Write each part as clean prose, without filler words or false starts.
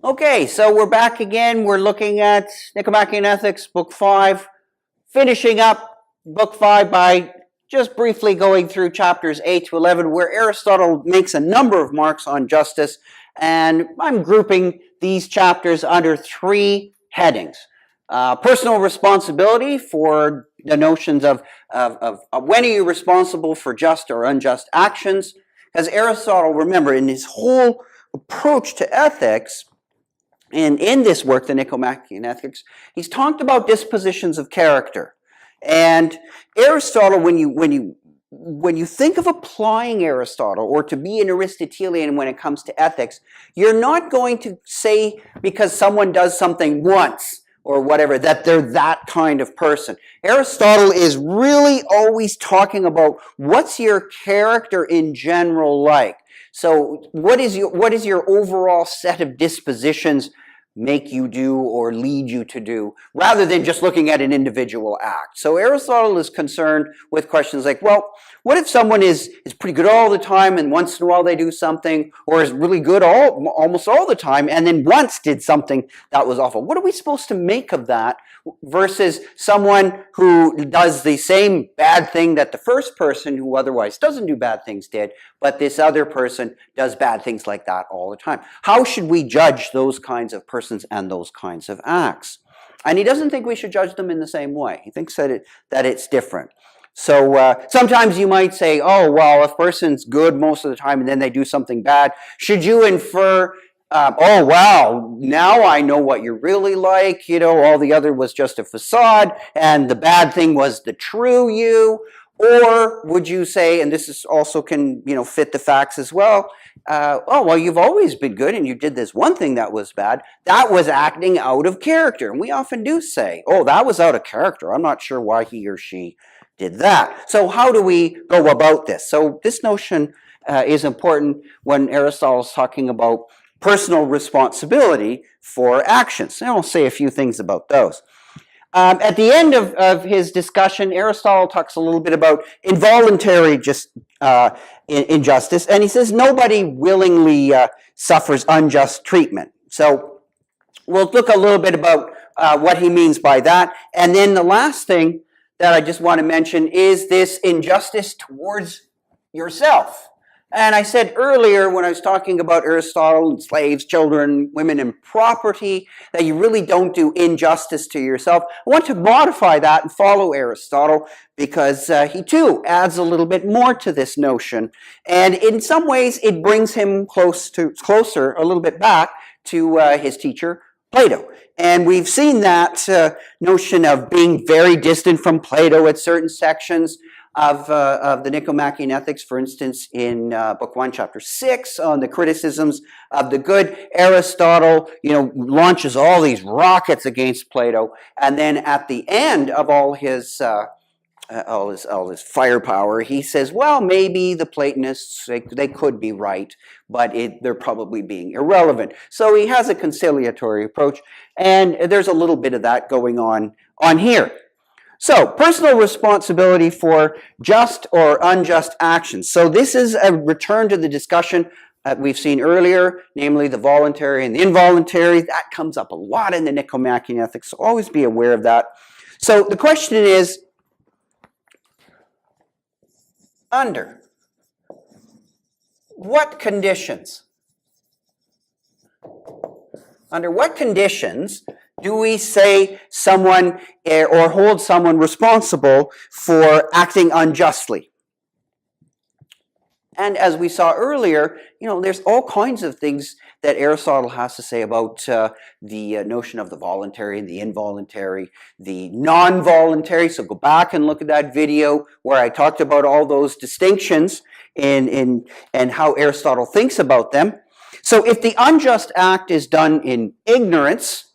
Okay, so we're back again. We're looking at Nicomachean Ethics, Book 5, finishing up Book 5 by just briefly going through chapters 8 to 11, where Aristotle makes a number of marks on justice, and I'm grouping these chapters under three headings. Personal responsibility for the notions of when are you responsible for just or unjust actions. As Aristotle, remember, in his whole approach to ethics, and in this work, the Nicomachean Ethics, he's talked about dispositions of character. And Aristotle, when you think of applying Aristotle or to be an Aristotelian when it comes to ethics, you're not going to say because someone does something once or whatever that they're that kind of person. Aristotle is really always talking about what's your character in general like. So what is your overall set of dispositions make you do or lead you to do, rather than just looking at an individual act. So Aristotle is concerned with questions like, well, what if someone is pretty good all the time and once in a while they do something, or is really good almost all the time and then once did something that was awful? What are we supposed to make of that versus someone who does the same bad thing that the first person who otherwise doesn't do bad things did, but this other person does bad things like that all the time? How should we judge those kinds of persons and those kinds of acts? And he doesn't think we should judge them in the same way. He thinks that it's different. So sometimes you might say, oh, well, if a person's good most of the time and then they do something bad, should you infer, oh, wow, now I know what you're really like, all the other was just a facade and the bad thing was the true you? Or would you say, and this is also can fit the facts as well, oh, well, you've always been good and you did this one thing that was bad. That was acting out of character. And we often do say, oh, that was out of character. I'm not sure why he or she did that. So how do we go about this? So this notion is important when Aristotle is talking about personal responsibility for actions. And I'll say a few things about those. At the end of his discussion, Aristotle talks a little bit about involuntary injustice, and he says nobody willingly suffers unjust treatment. So we'll look a little bit about what he means by that. And then the last thing that I just want to mention is this injustice towards yourself. And I said earlier when I was talking about Aristotle and slaves, children, women, and property, that you really don't do injustice to yourself. I want to modify that and follow Aristotle because he too adds a little bit more to this notion. And in some ways, it brings him closer, a little bit back to his teacher, Plato. And we've seen that notion of being very distant from Plato at certain sections of the Nicomachean Ethics, for instance, in Book 1, Chapter 6, on the criticisms of the good. Aristotle, launches all these rockets against Plato, and then at the end of all his firepower, he says, well, maybe the Platonists, they could be right, but they're probably being irrelevant. So he has a conciliatory approach, and there's a little bit of that going on here. So, personal responsibility for just or unjust actions. So this is a return to the discussion that we've seen earlier, namely the voluntary and the involuntary. That comes up a lot in the Nicomachean Ethics, so always be aware of that. So the question is, under what conditions? Under what conditions do we say someone or hold someone responsible for acting unjustly? And as we saw earlier, there's all kinds of things that Aristotle has to say about the notion of the voluntary and the involuntary, the non-voluntary. So go back and look at that video where I talked about all those distinctions and how Aristotle thinks about them. So if the unjust act is done in ignorance,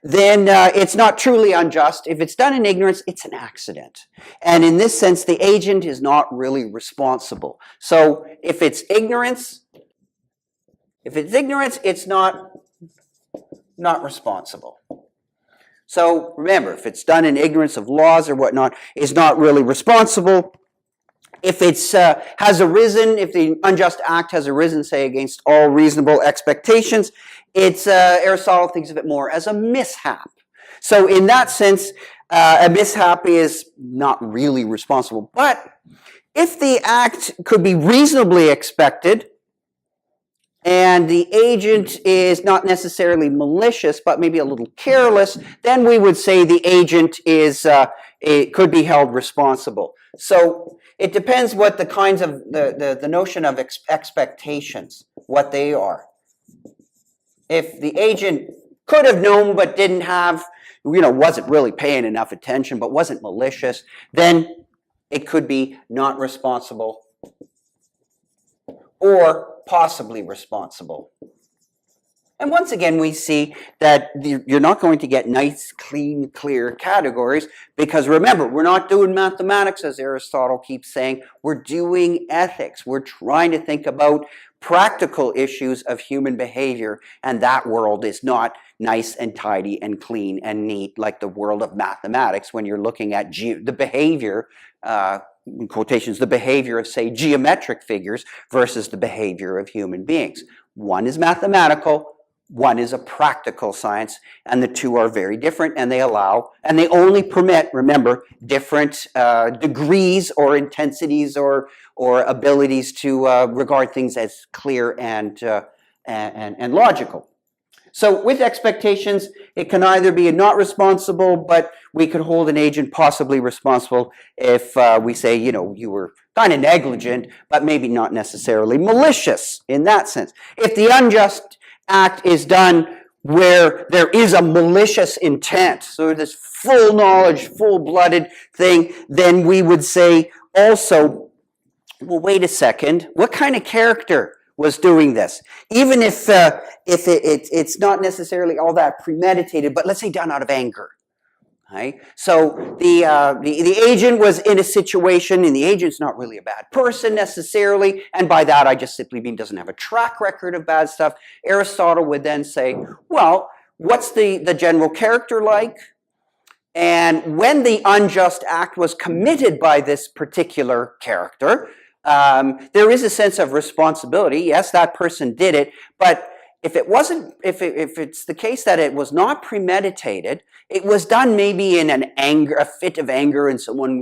then it's not truly unjust. If it's done in ignorance, it's an accident. And in this sense, the agent is not really responsible. So if it's ignorance, it's not responsible. So remember, if it's done in ignorance of laws or whatnot, it's not really responsible. If it's has arisen, if the unjust act has arisen, say, against all reasonable expectations, it's Aristotle thinks of it more as a mishap. So in that sense, a mishap is not really responsible. But if the act could be reasonably expected, and the agent is not necessarily malicious, but maybe a little careless, then we would say the agent is it could be held responsible. So it depends what the kinds of the notion of expectations, what they are. If the agent could have known but didn't have, wasn't really paying enough attention, but wasn't malicious, then it could be not responsible or possibly responsible. And once again, we see that you're not going to get nice, clean, clear categories because remember, we're not doing mathematics, as Aristotle keeps saying. We're doing ethics. We're trying to think about practical issues of human behavior, and that world is not nice and tidy and clean and neat like the world of mathematics when you're looking at the behavior, in quotations, the behavior of, say, geometric figures versus the behavior of human beings. One is mathematical, one is a practical science, and the two are very different, and they only permit, remember, different degrees or intensities or abilities to regard things as clear and logical. So with expectations, it can either be not responsible, but we could hold an agent possibly responsible if we say, you were kind of negligent, but maybe not necessarily malicious in that sense. If the unjust act is done where there is a malicious intent, so this full knowledge, full-blooded thing, then we would say also, well, wait a second, what kind of character was doing this? Even if it's not necessarily all that premeditated, but let's say done out of anger. Right? So the agent was in a situation, and the agent's not really a bad person necessarily, and by that I just simply mean doesn't have a track record of bad stuff. Aristotle would then say, well, what's the general character like? And when the unjust act was committed by this particular character, there is a sense of responsibility. Yes, that person did it, but if it's the case that it was not premeditated, it was done maybe in a fit of anger, and someone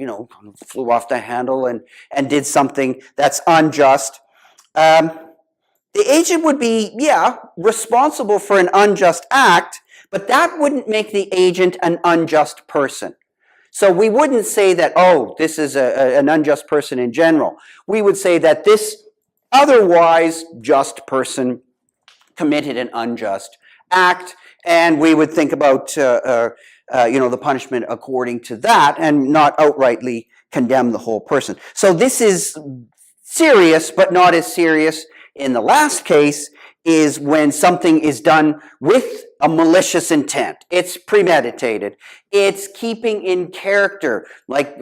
flew off the handle and did something that's unjust. The agent would be responsible for an unjust act, but that wouldn't make the agent an unjust person. So we wouldn't say that, oh, this is an unjust person in general. We would say that this otherwise just person committed an unjust act, and we would think about the punishment according to that, and not outrightly condemn the whole person. So this is serious, but not as serious in the last case is when something is done with a malicious intent. It's premeditated. It's keeping in character, like,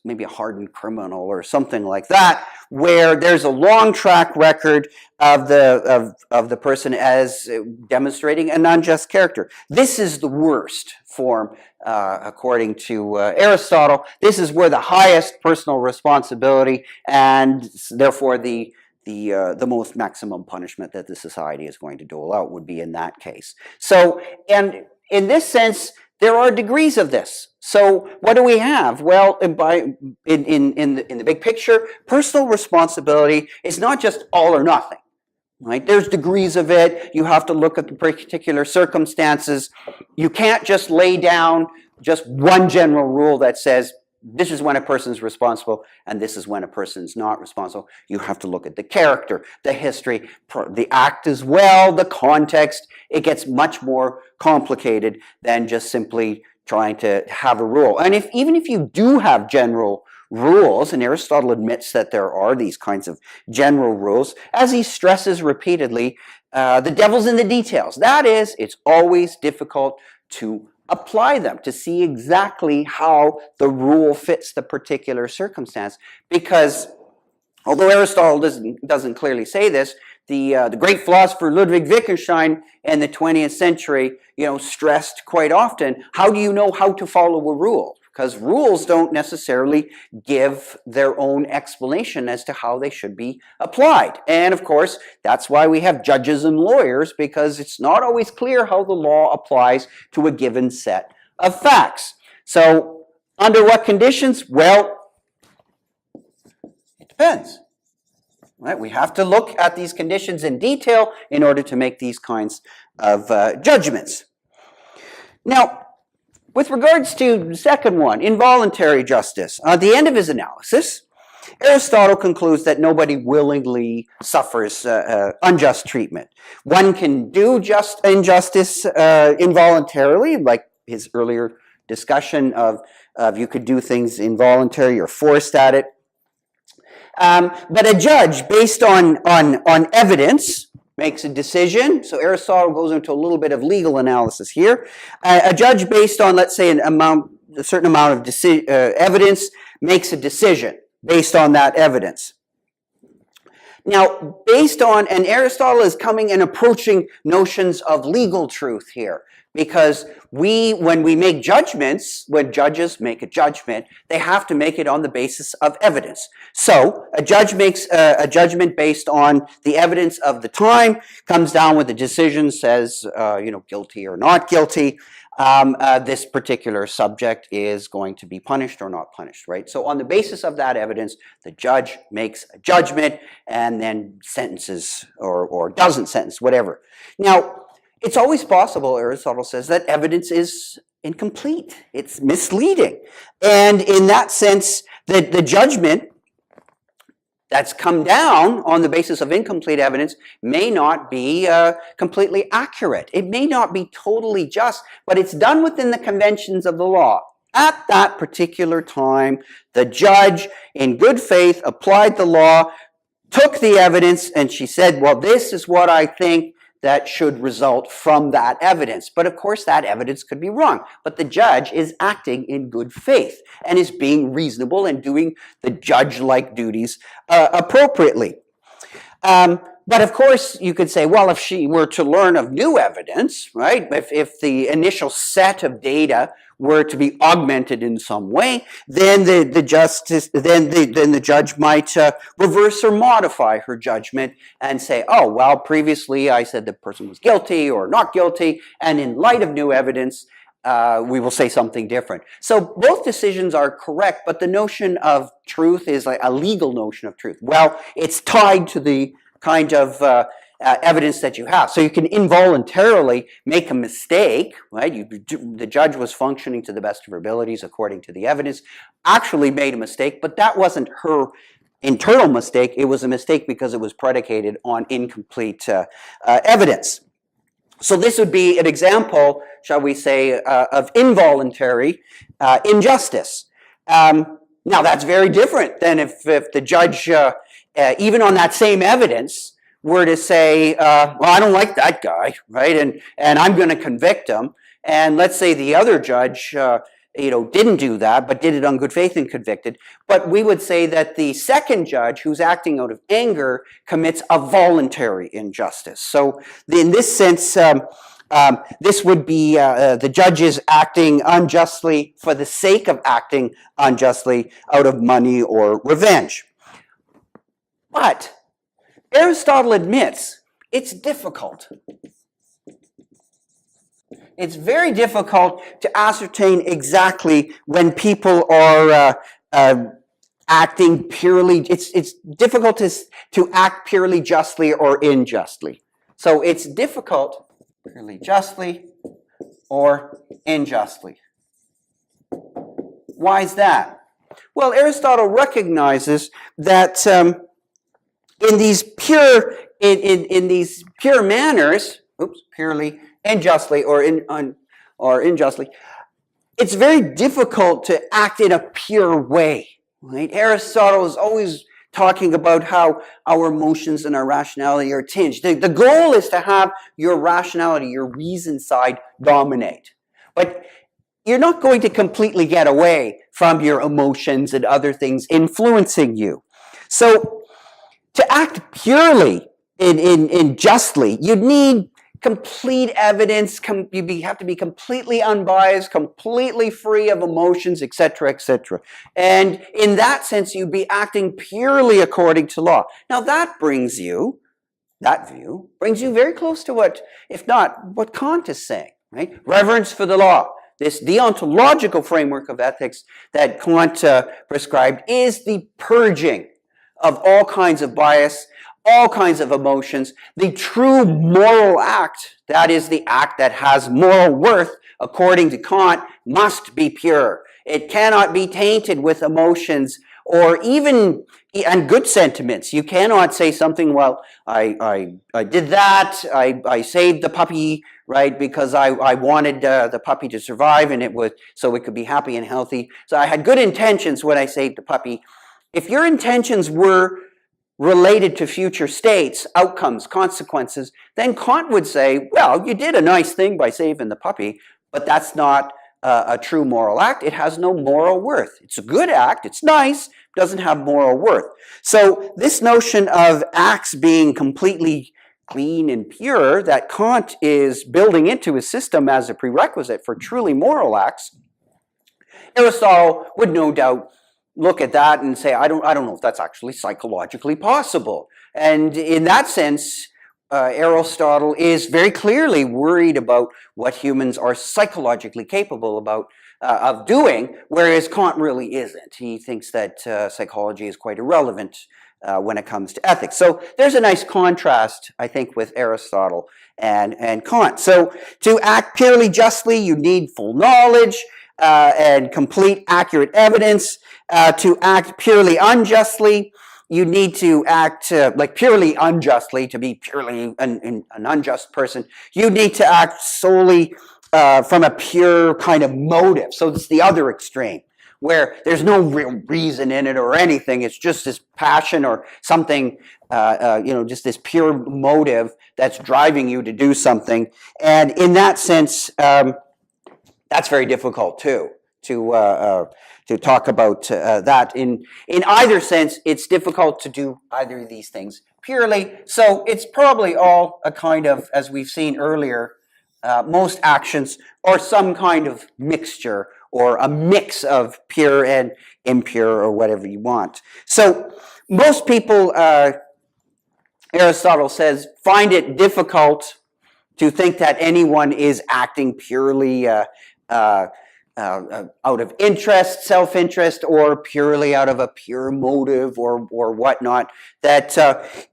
maybe a hardened criminal or something like that, where there's a long track record of the person as demonstrating an unjust character. This is the worst form, according to Aristotle. This is where the highest personal responsibility and therefore the most maximum punishment that the society is going to dole out would be in that case. So, and in this sense, there are degrees of this. So, what do we have? Well, in the big picture, personal responsibility is not just all or nothing. Right? There's degrees of it. You have to look at the particular circumstances. You can't just lay down just one general rule that says this is when a person is responsible and this is when a person is not responsible. You have to look at the character, the history, the act as well, the context. It gets much more complicated than just simply trying to have a rule. And even if you do have general rules, and Aristotle admits that there are these kinds of general rules, as he stresses repeatedly, the devil's in the details. That is, it's always difficult to apply them, to see exactly how the rule fits the particular circumstance. Because although Aristotle doesn't clearly say this, the great philosopher Ludwig Wittgenstein in the 20th century, stressed quite often, how do you know how to follow a rule? because rules don't necessarily give their own explanation as to how they should be applied. And of course, that's why we have judges and lawyers, because it's not always clear how the law applies to a given set of facts. So, under what conditions? Well, it depends. Right? We have to look at these conditions in detail in order to make these kinds of judgments. Now, with regards to the second one, involuntary justice, at the end of his analysis, Aristotle concludes that nobody willingly suffers unjust treatment. One can do injustice involuntarily, like his earlier discussion of you could do things involuntary or forced at it. But a judge, based on evidence, makes a decision. So Aristotle goes into a little bit of legal analysis here. A judge, based on, let's say, a certain amount of evidence, makes a decision based on that evidence. Now, and Aristotle is coming and approaching notions of legal truth here. Because when we make judgments, when judges make a judgment, they have to make it on the basis of evidence. So, a judge makes a judgment based on the evidence of the time, comes down with a decision, says, guilty or not guilty. This particular subject is going to be punished or not punished, right? So, on the basis of that evidence, the judge makes a judgment and then sentences or doesn't sentence, whatever. Now, it's always possible, Aristotle says, that evidence is incomplete. It's misleading. And in that sense, the judgment that's come down on the basis of incomplete evidence may not be completely accurate. It may not be totally just, but it's done within the conventions of the law. At that particular time, the judge, in good faith, applied the law, took the evidence, and she said, well, this is what I think that should result from that evidence. But of course, that evidence could be wrong. But the judge is acting in good faith and is being reasonable and doing the judge-like duties appropriately. But of course, you could say, well, if she were to learn of new evidence, right, if the initial set of data were to be augmented in some way, then the judge might reverse or modify her judgment and say, oh, well, previously I said the person was guilty or not guilty, and in light of new evidence, we will say something different. So both decisions are correct, but the notion of truth is like a legal notion of truth. Well, it's tied to the kind of evidence that you have. So you can involuntarily make a mistake, right? The judge was functioning to the best of her abilities according to the evidence, actually made a mistake, but that wasn't her internal mistake. It was a mistake because it was predicated on incomplete evidence. So this would be an example, shall we say, of involuntary injustice. Now that's very different than if the judge, even on that same evidence, were to say, well, I don't like that guy, right? And I'm going to convict him. And let's say the other judge, didn't do that, but did it on good faith and convicted. But we would say that the second judge, who's acting out of anger, commits a voluntary injustice. So in this sense, this would be the judge is acting unjustly for the sake of acting unjustly out of money or revenge. But Aristotle admits it's difficult. It's very difficult to ascertain exactly when people are acting purely. It's difficult to act purely justly or unjustly. So it's difficult purely justly or unjustly. Why is that? Well, Aristotle recognizes that in these pure manners, purely unjustly or unjustly, it's very difficult to act in a pure way. Right? Aristotle is always talking about how our emotions and our rationality are tinged. The goal is to have your rationality, your reason side dominate. But you're not going to completely get away from your emotions and other things influencing you. So to act purely in justly, you'd need complete evidence, you have to be completely unbiased, completely free of emotions, etc., etc. And in that sense, you'd be acting purely according to law. Now that view brings you very close to what, if not, what Kant is saying, right? Reverence for the law. This deontological framework of ethics that Kant prescribed is the purging of all kinds of bias, all kinds of emotions. The true moral act, that is the act that has moral worth, according to Kant, must be pure. It cannot be tainted with emotions or even and good sentiments. You cannot say something, well, I did that, I saved the puppy, right, because I wanted the puppy to survive and so it could be happy and healthy. So I had good intentions when I saved the puppy. If your intentions were related to future states, outcomes, consequences, then Kant would say, well, you did a nice thing by saving the puppy, but that's not a true moral act. It has no moral worth. It's a good act. It's nice. Doesn't have moral worth. So this notion of acts being completely clean and pure that Kant is building into his system as a prerequisite for truly moral acts, Aristotle would no doubt look at that and say, I don't know if that's actually psychologically possible. And in that sense, Aristotle is very clearly worried about what humans are psychologically capable of doing, whereas Kant really isn't. He thinks that psychology is quite irrelevant when it comes to ethics. So there's a nice contrast, I think, with Aristotle and Kant. So to act purely justly, you need full knowledge and complete accurate evidence. To act purely unjustly, you need to act purely unjustly. To be purely an unjust person, you need to act solely from a pure kind of motive. So it's the other extreme, where there's no real reason in it or anything. It's just this passion or something, just this pure motive that's driving you to do something. And in that sense, that's very difficult too, to talk about that. In either sense, it's difficult to do either of these things purely. So it's probably all a kind of, as we've seen earlier, most actions are some kind of mixture or a mix of pure and impure or whatever you want. So most people, Aristotle says, find it difficult to think that anyone is acting purely out of interest, self-interest, or purely out of a pure motive or whatnot. That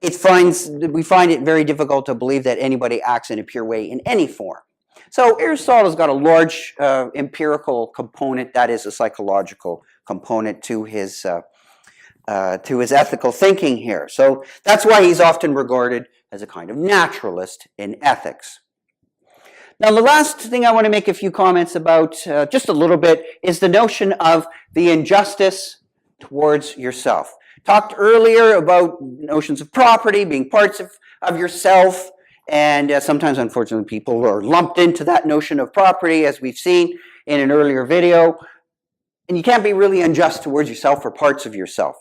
we find it very difficult to believe that anybody acts in a pure way in any form. So Aristotle's got a large empirical component, that is a psychological component to his ethical thinking here. So that's why he's often regarded as a kind of naturalist in ethics. Now, the last thing I want to make a few comments about, just a little bit, is the notion of the injustice towards yourself. Talked earlier about notions of property being parts of yourself, and sometimes, unfortunately, people are lumped into that notion of property, as we've seen in an earlier video. And you can't be really unjust towards yourself or parts of yourself.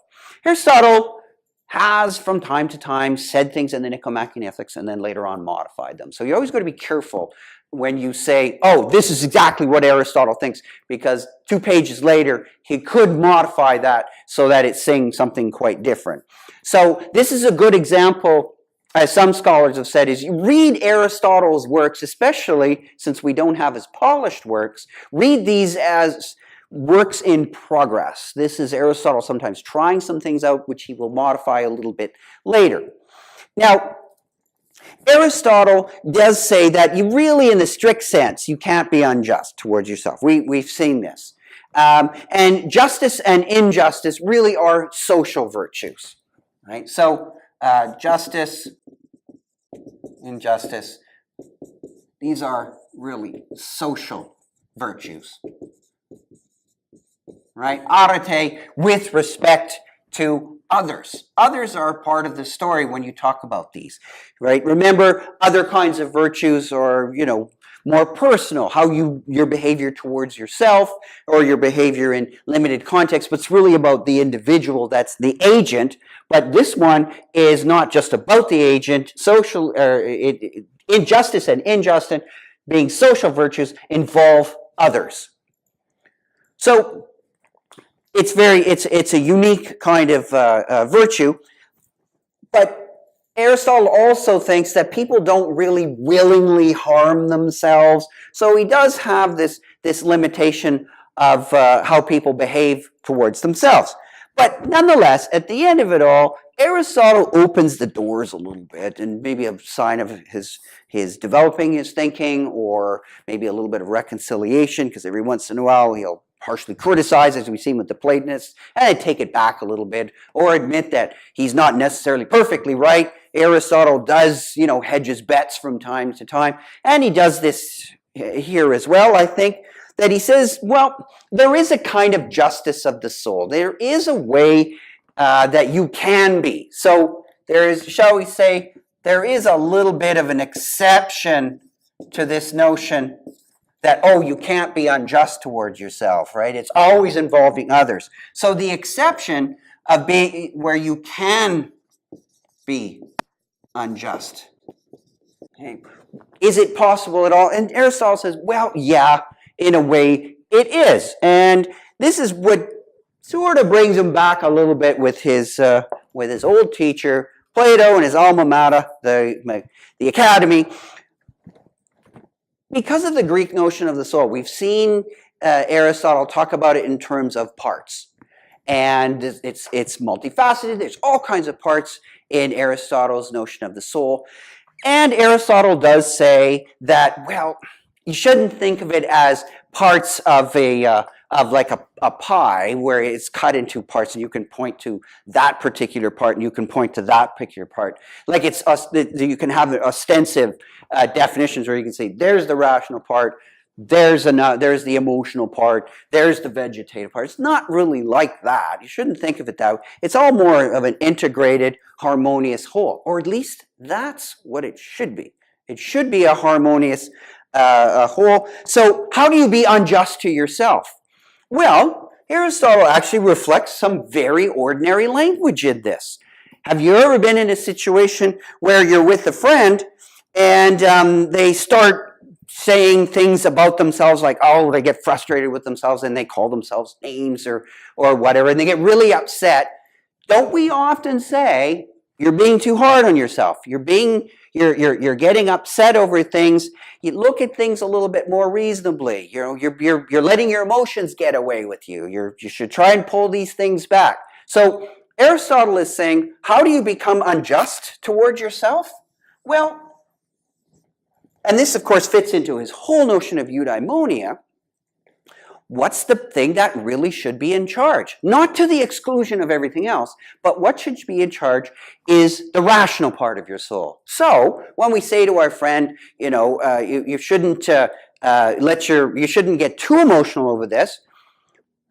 Aristotle has, from time to time, said things in the Nicomachean Ethics and then later on modified them. So you always got to be careful when you say, oh, this is exactly what Aristotle thinks, because 2 pages later, he could modify that so that it's saying something quite different. So this is a good example, as some scholars have said, is you read Aristotle's works, especially since we don't have his polished works, read these as works in progress. This is Aristotle sometimes trying some things out, which he will modify a little bit later. Now, Aristotle does say that you really, in the strict sense, you can't be unjust towards yourself. We've seen this. And justice and injustice really are social virtues, right? So justice, injustice, these are really social virtues, right? Arete, with respect to others. Others are part of the story when you talk about these, right? Remember, other kinds of virtues are, more personal, how your behavior towards yourself or your behavior in limited context, but it's really about the individual, that's the agent. But this one is not just about the agent. Injustice and injustice, being social virtues, involve others. So it's a unique kind of virtue, but Aristotle also thinks that people don't really willingly harm themselves. So he does have this limitation of how people behave towards themselves. But nonetheless, at the end of it all, Aristotle opens the doors a little bit, and maybe a sign of his developing his thinking, or maybe a little bit of reconciliation, because every once in a while he'll harshly criticize, as we've seen with the Platonists, and then take it back a little bit, or admit that he's not necessarily perfectly right. Aristotle does, hedge his bets from time to time, and he does this here as well, I think, that he says, well, there is a kind of justice of the soul. There is a way that you can be. So there is, shall we say, there is a little bit of an exception to this notion that, you can't be unjust towards yourself, right? It's always involving others. So the exception of being where you can be unjust. Okay. Is it possible at all? And Aristotle says, well, yeah, in a way it is. And this is what sort of brings him back a little bit with his old teacher, Plato, and his alma mater, the academy. Because of the Greek notion of the soul, we've seen Aristotle talk about it in terms of parts. And it's multifaceted. There's all kinds of parts in Aristotle's notion of the soul. And Aristotle does say that, well, you shouldn't think of it as parts of like a pie where it's cut into parts, and you can point to that particular part and you can point to that particular part. Like you can have ostensive definitions where you can say, there's the rational part, there's the emotional part, there's the vegetative part. It's not really like that. You shouldn't think of it that way. It's all more of an integrated, harmonious whole, or at least that's what it should be. It should be a harmonious whole. So how do you be unjust to yourself? Well, Aristotle actually reflects some very ordinary language in this. Have you ever been in a situation where you're with a friend and they start saying things about themselves like, they get frustrated with themselves and they call themselves names or whatever, and they get really upset? Don't we often say, you're being too hard on yourself. You're getting upset over things. You look at things a little bit more reasonably. You're letting your emotions get away with you. You should try and pull these things back. So Aristotle is saying, how do you become unjust towards yourself? Well, and this of course fits into his whole notion of eudaimonia. What's the thing that really should be in charge? Not to the exclusion of everything else, but what should be in charge is the rational part of your soul. So when we say to our friend, you shouldn't you shouldn't get too emotional over this.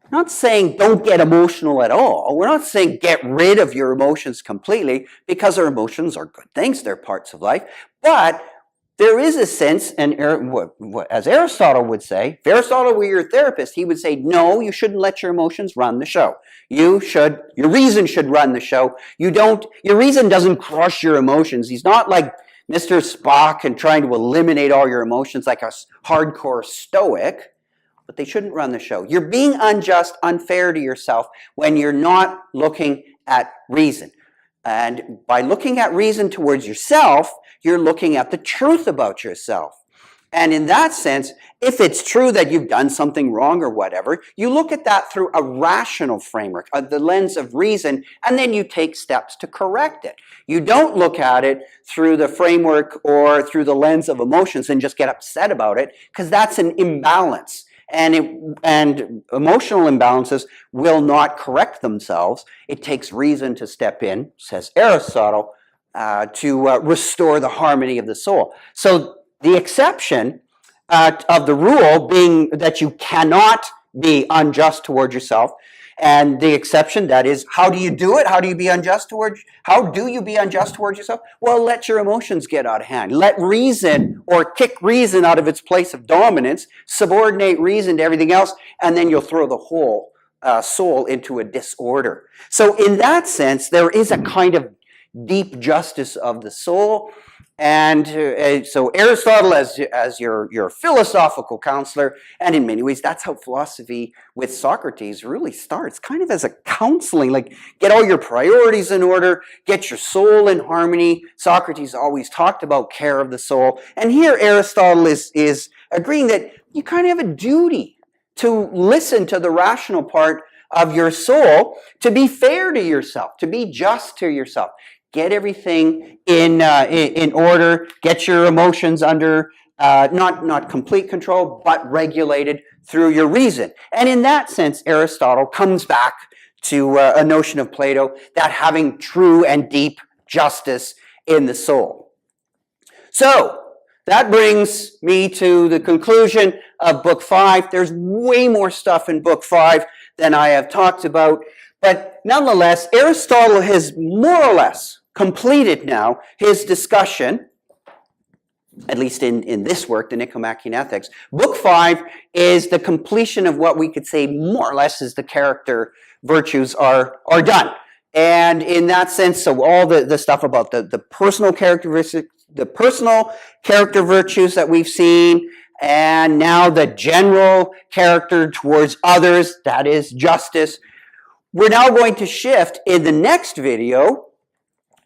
We're not saying don't get emotional at all. We're not saying get rid of your emotions completely, because our emotions are good things. They're parts of life. But there is a sense, and as Aristotle would say, if Aristotle were your therapist, he would say, no, you shouldn't let your emotions run the show. Your reason should run the show. Your reason doesn't crush your emotions. He's not like Mr. Spock and trying to eliminate all your emotions like a hardcore stoic, but they shouldn't run the show. You're being unjust, unfair to yourself when you're not looking at reason. And by looking at reason towards yourself, you're looking at the truth about yourself. And in that sense, if it's true that you've done something wrong or whatever, you look at that through a rational framework, the lens of reason, and then you take steps to correct it. You don't look at it through the framework or through the lens of emotions and just get upset about it, because that's an imbalance. And emotional imbalances will not correct themselves. It takes reason to step in, says Aristotle, to restore the harmony of the soul. So the exception of the rule being that you cannot be unjust toward yourself, and the exception, that is, how do you do it? How do you be unjust towards yourself? Well, let your emotions get out of hand. Let reason, or kick reason out of its place of dominance, subordinate reason to everything else, and then you'll throw the whole soul into a disorder. So in that sense, there is a kind of deep justice of the soul, And so Aristotle as your philosophical counselor, and in many ways that's how philosophy with Socrates really starts, kind of as a counseling, like get all your priorities in order, get your soul in harmony. Socrates always talked about care of the soul, and here Aristotle is agreeing that you kind of have a duty to listen to the rational part of your soul, to be fair to yourself, to be just to yourself. Get everything in order. Get your emotions under not complete control, but regulated through your reason. And in that sense, Aristotle comes back to a notion of Plato, that having true and deep justice in the soul. So that brings me to the conclusion of Book 5. There's way more stuff in Book 5 than I have talked about, but nonetheless, Aristotle has more or less completed now his discussion, at least in this work, the Nicomachean Ethics. Book 5 is the completion of what we could say more or less is the character virtues are done. And in that sense, so all the stuff about the personal characteristics, the personal character virtues that we've seen, and now the general character towards others, that is justice. We're now going to shift in the next video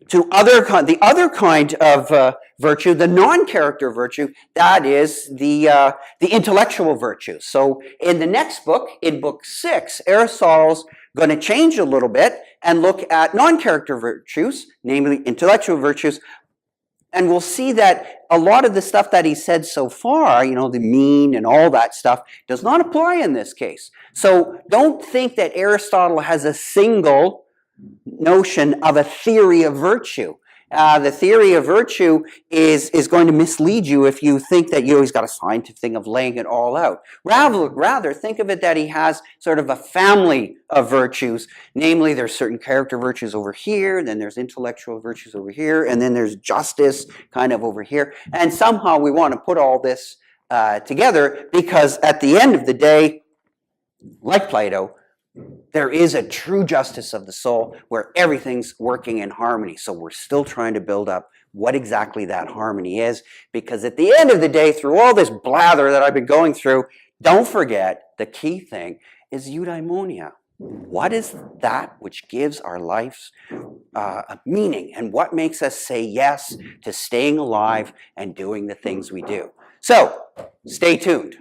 to the other kind of virtue, the non-character virtue, that is the intellectual virtue. So in the next book, in Book 6, Aristotle's going to change a little bit and look at non-character virtues, namely intellectual virtues, and we'll see that a lot of the stuff that he said so far, the mean and all that stuff, does not apply in this case. So don't think that Aristotle has a single notion of a theory of virtue. The theory of virtue is going to mislead you if you think that you always got a scientific thing of laying it all out. Rather, think of it that he has sort of a family of virtues. Namely, there's certain character virtues over here, then there's intellectual virtues over here, and then there's justice kind of over here. And somehow we want to put all this together because at the end of the day, like Plato, there is a true justice of the soul where everything's working in harmony. So we're still trying to build up what exactly that harmony is, because at the end of the day, through all this blather that I've been going through, don't forget the key thing is eudaimonia. What is that which gives our lives a meaning, and what makes us say yes to staying alive and doing the things we do? So stay tuned.